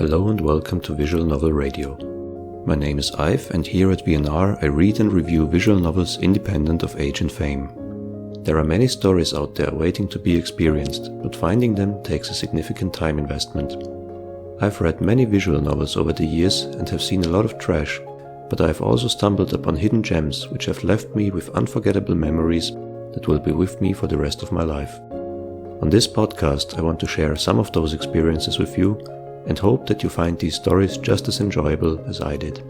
Hello and welcome to Visual Novel Radio. My name is Ive, and here at VNR I read and review visual novels independent of age and fame. There are many stories out there waiting to be experienced, but finding them takes a significant time investment. I've read many visual novels over the years and have seen a lot of trash, but I've also stumbled upon hidden gems which have left me with unforgettable memories that will be with me for the rest of my life. On this podcast I want to share some of those experiences with you and hope that you find these stories just as enjoyable as I did.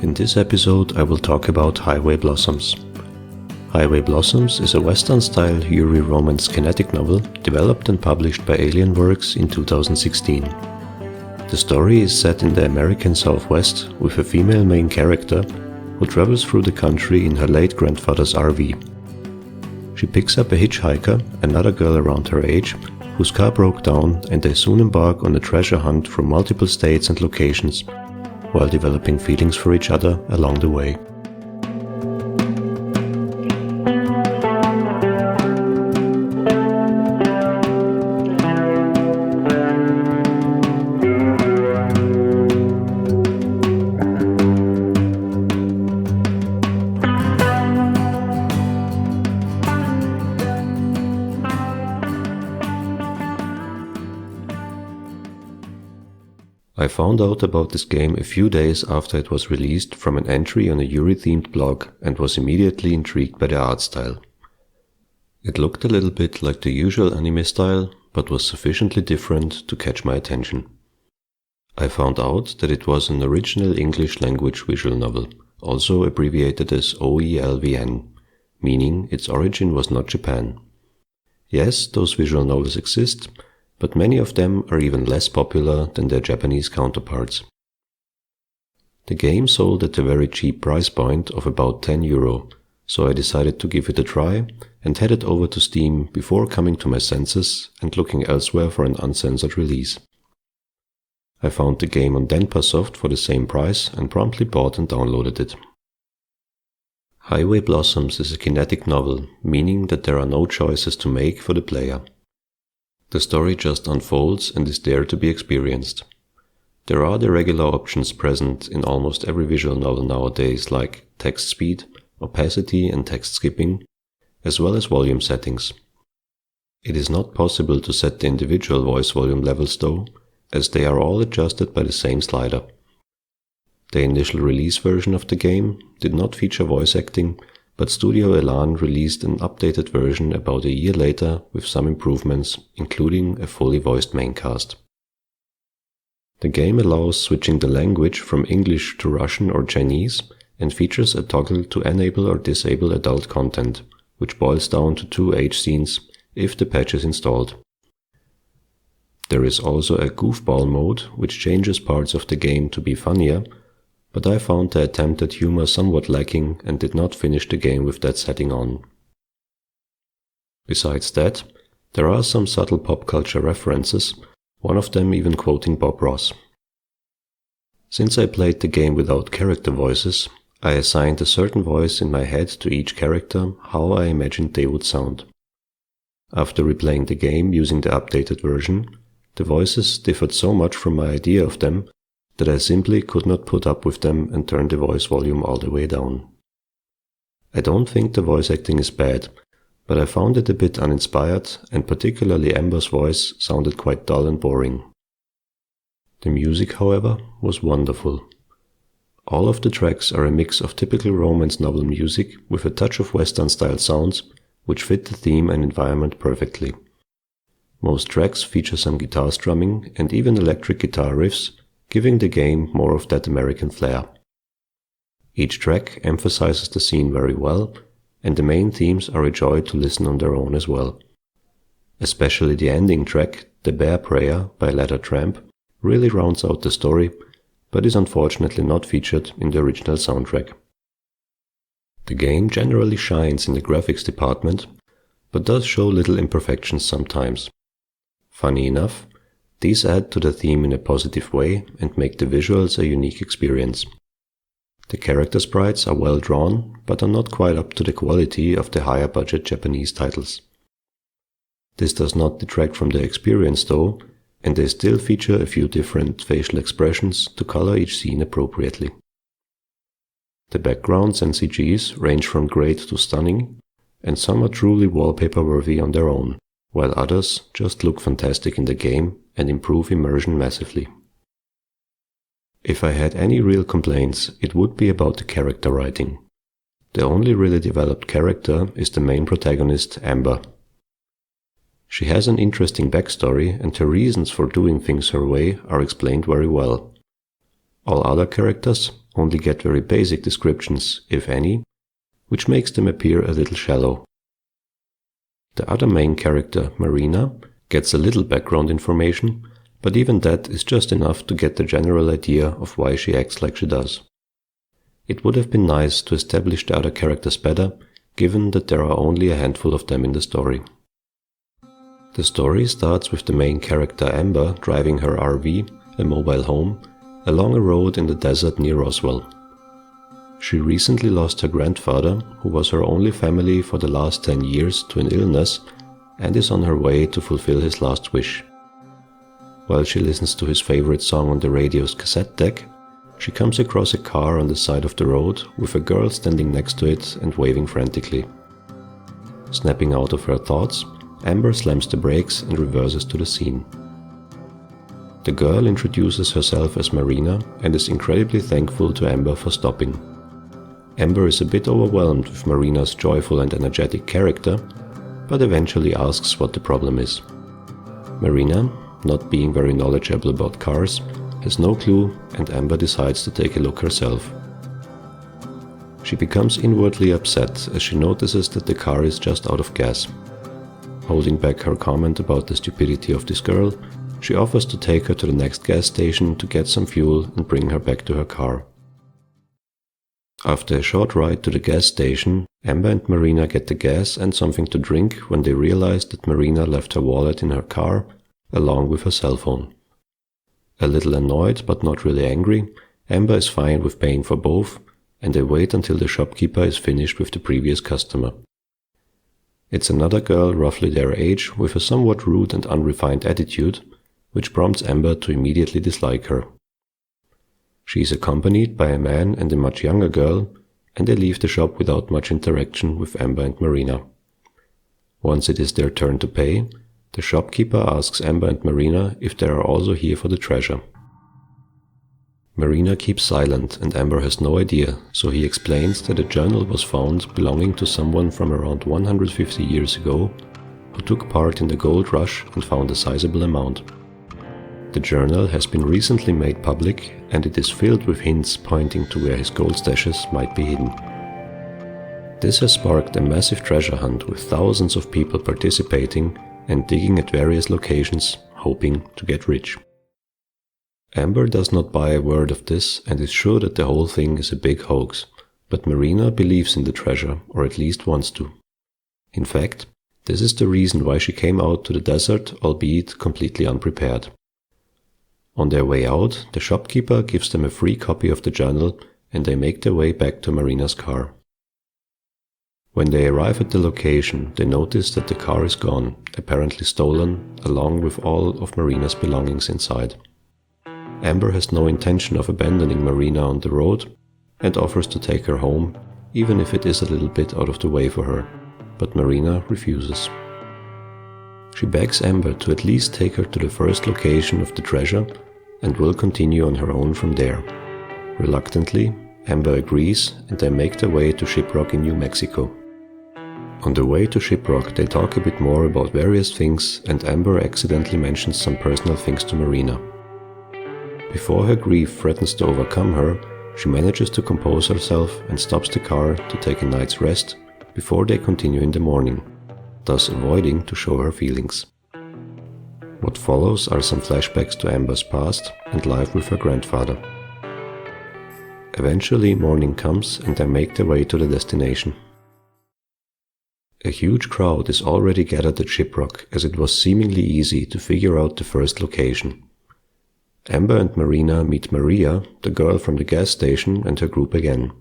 In this episode I will talk about Highway Blossoms. Highway Blossoms is a Western-style Yuri-romance kinetic novel developed and published by Alien Works in 2016. The story is set in the American Southwest with a female main character who travels through the country in her late grandfather's RV. She picks up a hitchhiker, another girl around her age, whose car broke down, and they soon embark on a treasure hunt through multiple states and locations, while developing feelings for each other along the way. I found out about this game a few days after it was released from an entry on a Yuri-themed blog and was immediately intrigued by the art style. It looked a little bit like the usual anime style, but was sufficiently different to catch my attention. I found out that it was an original English language visual novel, also abbreviated as OELVN, meaning its origin was not Japan. Yes, those visual novels exist, but many of them are even less popular than their Japanese counterparts. The game sold at a very cheap price point of about €10, so I decided to give it a try and headed over to Steam before coming to my senses and looking elsewhere for an uncensored release. I found the game on Denpasoft for the same price and promptly bought and downloaded it. Highway Blossoms is a kinetic novel, meaning that there are no choices to make for the player. The story just unfolds and is there to be experienced. There are the regular options present in almost every visual novel nowadays, like text speed, opacity and text skipping, as well as volume settings. It is not possible to set the individual voice volume levels though, as they are all adjusted by the same slider. The initial release version of the game did not feature voice acting, but Studio Elan released an updated version about a year later with some improvements, including a fully voiced main cast. The game allows switching the language from English to Russian or Chinese and features a toggle to enable or disable adult content, which boils down to 2 age scenes if the patch is installed. There is also a goofball mode, which changes parts of the game to be funnier, but I found the attempt at humor somewhat lacking and did not finish the game with that setting on. Besides that, there are some subtle pop culture references, one of them even quoting Bob Ross. Since I played the game without character voices, I assigned a certain voice in my head to each character how I imagined they would sound. After replaying the game using the updated version, the voices differed so much from my idea of them that I simply could not put up with them and turned the voice volume all the way down. I don't think the voice acting is bad, but I found it a bit uninspired, and particularly Amber's voice sounded quite dull and boring. The music, however, was wonderful. All of the tracks are a mix of typical romance novel music with a touch of Western-style sounds, which fit the theme and environment perfectly. Most tracks feature some guitar strumming and even electric guitar riffs, giving the game more of that American flair. Each track emphasizes the scene very well, and the main themes are a joy to listen on their own as well. Especially the ending track, The Bear Prayer by Leather Tramp, really rounds out the story, but is unfortunately not featured in the original soundtrack. The game generally shines in the graphics department, but does show little imperfections sometimes. Funny enough, these add to the theme in a positive way and make the visuals a unique experience. The character sprites are well drawn, but are not quite up to the quality of the higher budget Japanese titles. This does not detract from the experience though, and they still feature a few different facial expressions to color each scene appropriately. The backgrounds and CGs range from great to stunning, and some are truly wallpaper-worthy on their own, while others just look fantastic in the game and improve immersion massively. If I had any real complaints, it would be about the character writing. The only really developed character is the main protagonist, Amber. She has an interesting backstory, and her reasons for doing things her way are explained very well. All other characters only get very basic descriptions, if any, which makes them appear a little shallow. The other main character, Marina, gets a little background information, but even that is just enough to get the general idea of why she acts like she does. It would have been nice to establish the other characters better, given that there are only a handful of them in the story. The story starts with the main character Amber driving her RV, a mobile home, along a road in the desert near Roswell. She recently lost her grandfather, who was her only family for the last 10 years, to an illness, and is on her way to fulfill his last wish. While she listens to his favorite song on the radio's cassette deck, she comes across a car on the side of the road with a girl standing next to it and waving frantically. Snapping out of her thoughts, Amber slams the brakes and reverses to the scene. The girl introduces herself as Marina and is incredibly thankful to Amber for stopping. Amber is a bit overwhelmed with Marina's joyful and energetic character, but eventually asks what the problem is. Marina, not being very knowledgeable about cars, has no clue, and Amber decides to take a look herself. She becomes inwardly upset as she notices that the car is just out of gas. Holding back her comment about the stupidity of this girl, she offers to take her to the next gas station to get some fuel and bring her back to her car. After a short ride to the gas station, Amber and Marina get the gas and something to drink when they realize that Marina left her wallet in her car, along with her cell phone. A little annoyed but not really angry, Amber is fine with paying for both, and they wait until the shopkeeper is finished with the previous customer. It's another girl roughly their age with a somewhat rude and unrefined attitude, which prompts Amber to immediately dislike her. She is accompanied by a man and a much younger girl, and they leave the shop without much interaction with Amber and Marina. Once it is their turn to pay, the shopkeeper asks Amber and Marina if they are also here for the treasure. Marina keeps silent and Amber has no idea, so he explains that a journal was found belonging to someone from around 150 years ago who took part in the gold rush and found a sizable amount. The journal has been recently made public and it is filled with hints pointing to where his gold stashes might be hidden. This has sparked a massive treasure hunt with thousands of people participating and digging at various locations, hoping to get rich. Amber does not buy a word of this and is sure that the whole thing is a big hoax, but Marina believes in the treasure, or at least wants to. In fact, this is the reason why she came out to the desert, albeit completely unprepared. On their way out, the shopkeeper gives them a free copy of the journal and they make their way back to Marina's car. When they arrive at the location, they notice that the car is gone, apparently stolen, along with all of Marina's belongings inside. Amber has no intention of abandoning Marina on the road and offers to take her home, even if it is a little bit out of the way for her, but Marina refuses. She begs Amber to at least take her to the first location of the treasure and will continue on her own from there. Reluctantly, Amber agrees and they make their way to Shiprock in New Mexico. On the way to Shiprock, they talk a bit more about various things and Amber accidentally mentions some personal things to Marina. Before her grief threatens to overcome her, she manages to compose herself and stops the car to take a night's rest before they continue in the morning, thus avoiding to show her feelings. What follows are some flashbacks to Amber's past and life with her grandfather. Eventually morning comes and they make their way to the destination. A huge crowd is already gathered at Shiprock, as it was seemingly easy to figure out the first location. Amber and Marina meet Maria, the girl from the gas station, and her group again.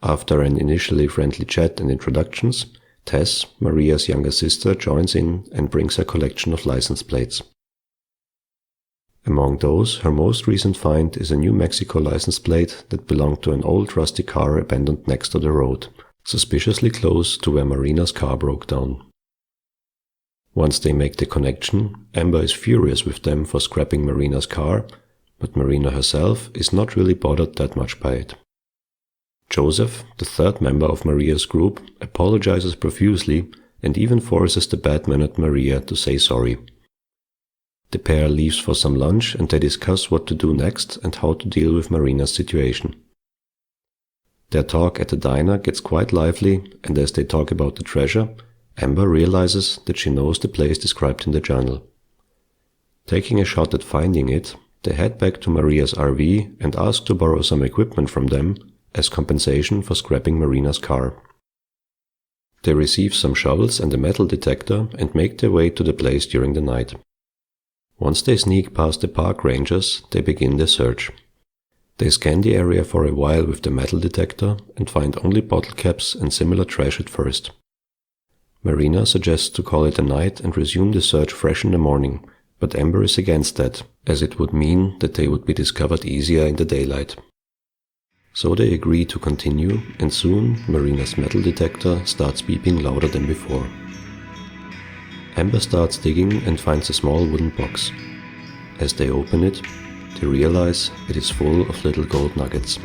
After an initially friendly chat and introductions, Tess, Maria's younger sister, joins in and brings her collection of license plates. Among those, her most recent find is a New Mexico license plate that belonged to an old rusty car abandoned next to the road, suspiciously close to where Marina's car broke down. Once they make the connection, Amber is furious with them for scrapping Marina's car, but Marina herself is not really bothered that much by it. Joseph, the third member of Maria's group, apologizes profusely and even forces the BAGman at Maria to say sorry. The pair leaves for some lunch and they discuss what to do next and how to deal with Marina's situation. Their talk at the diner gets quite lively, and as they talk about the treasure, Amber realizes that she knows the place described in the journal. Taking a shot at finding it, they head back to Maria's RV and ask to borrow some equipment from them as compensation for scrapping Marina's car. They receive some shovels and a metal detector and make their way to the place during the night. Once they sneak past the park rangers, they begin their search. They scan the area for a while with the metal detector and find only bottle caps and similar trash at first. Marina suggests to call it a night and resume the search fresh in the morning, but Amber is against that, as it would mean that they would be discovered easier in the daylight. So they agree to continue, and soon Marina's metal detector starts beeping louder than before. Amber starts digging and finds a small wooden box. As they open it, they realize it is full of little gold nuggets.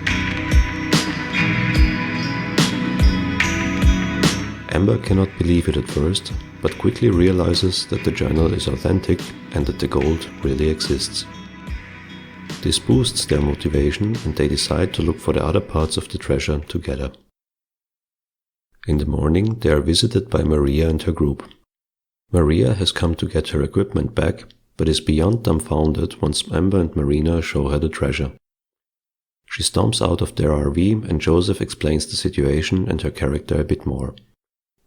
Amber cannot believe it at first, but quickly realizes that the journal is authentic and that the gold really exists. This boosts their motivation and they decide to look for the other parts of the treasure together. In the morning, they are visited by Maria and her group. Maria has come to get her equipment back, but is beyond dumbfounded once Amber and Marina show her the treasure. She stomps out of their RV and Joseph explains the situation and her character a bit more.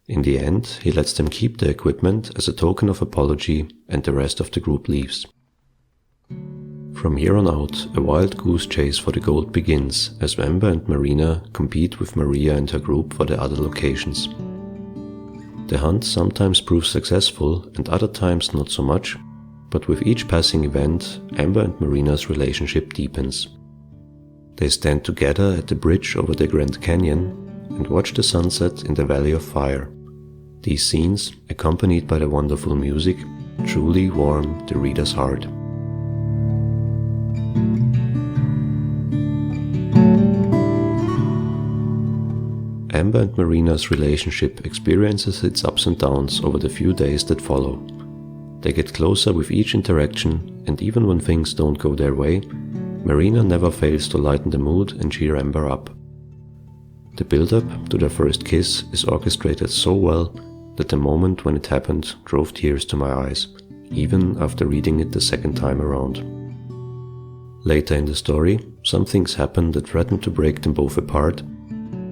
In the end, he lets them keep the equipment as a token of apology and the rest of the group leaves. From here on out, a wild goose chase for the gold begins as Amber and Marina compete with Maria and her group for the other locations. The hunt sometimes proves successful and other times not so much, but with each passing event, Amber and Marina's relationship deepens. They stand together at the bridge over the Grand Canyon and watch the sunset in the Valley of Fire. These scenes, accompanied by the wonderful music, truly warm the reader's heart. Amber and Marina's relationship experiences its ups and downs over the few days that follow. They get closer with each interaction, and even when things don't go their way, Marina never fails to lighten the mood and cheer Amber up. The build-up to their first kiss is orchestrated so well that the moment when it happened drove tears to my eyes, even after reading it the second time around. Later in the story, some things happen that threaten to break them both apart,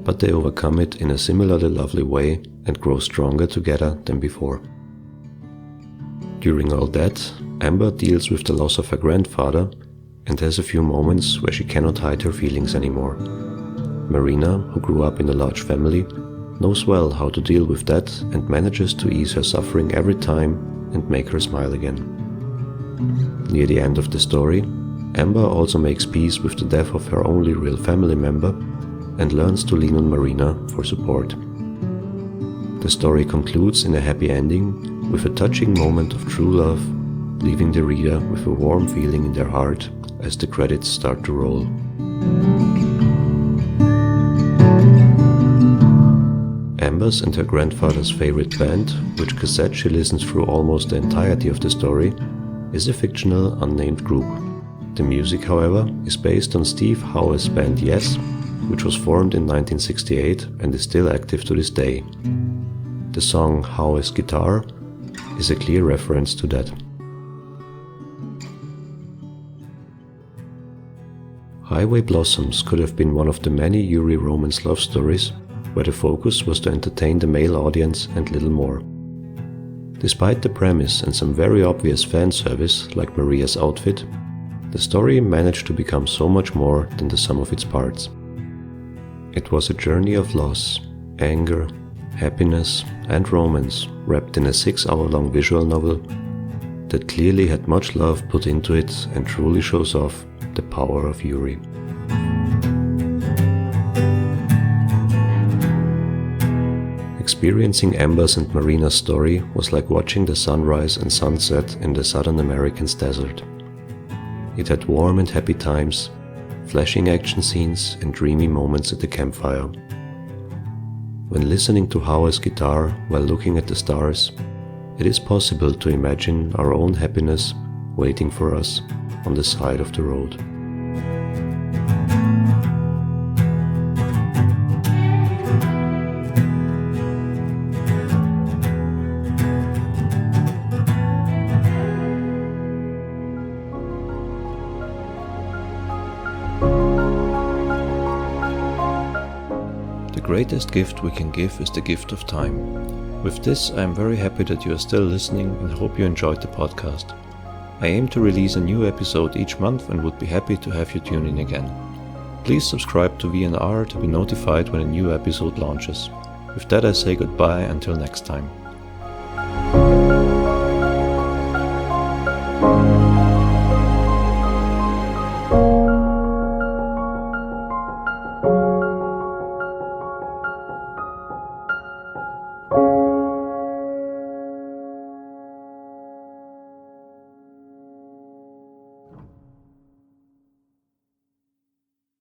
but they overcome it in a similarly lovely way and grow stronger together than before. During all that, Amber deals with the loss of her grandfather and has a few moments where she cannot hide her feelings anymore. Marina, who grew up in a large family, knows well how to deal with that and manages to ease her suffering every time and make her smile again. Near the end of the story, Amber also makes peace with the death of her only real family member and learns to lean on Marina for support. The story concludes in a happy ending with a touching moment of true love, leaving the reader with a warm feeling in their heart as the credits start to roll. Amber's and her grandfather's favorite band, which cassette she listens through almost the entirety of the story, is a fictional, unnamed group. The music, however, is based on Steve Howe's band Yes, which was formed in 1968 and is still active to this day. The song Howe's Guitar is a clear reference to that. Highway Blossoms could have been one of the many Yuri-romance love stories where the focus was to entertain the male audience and little more. Despite the premise and some very obvious fan service like Maria's outfit, the story managed to become so much more than the sum of its parts. It was a journey of loss, anger, happiness and romance wrapped in a 6-hour-long visual novel that clearly had much love put into it and truly shows off the power of Yuri. Experiencing Amber's and Marina's story was like watching the sunrise and sunset in the Southern American desert. It had warm and happy times, flashing action scenes and dreamy moments at the campfire. When listening to Howe's guitar while looking at the stars, it is possible to imagine our own happiness waiting for us on the side of the road. The greatest gift we can give is the gift of time. With this, I am very happy that you are still listening and hope you enjoyed the podcast. I aim to release a new episode each month and would be happy to have you tune in again. Please subscribe to VNR to be notified when a new episode launches. With that, I say goodbye until next time.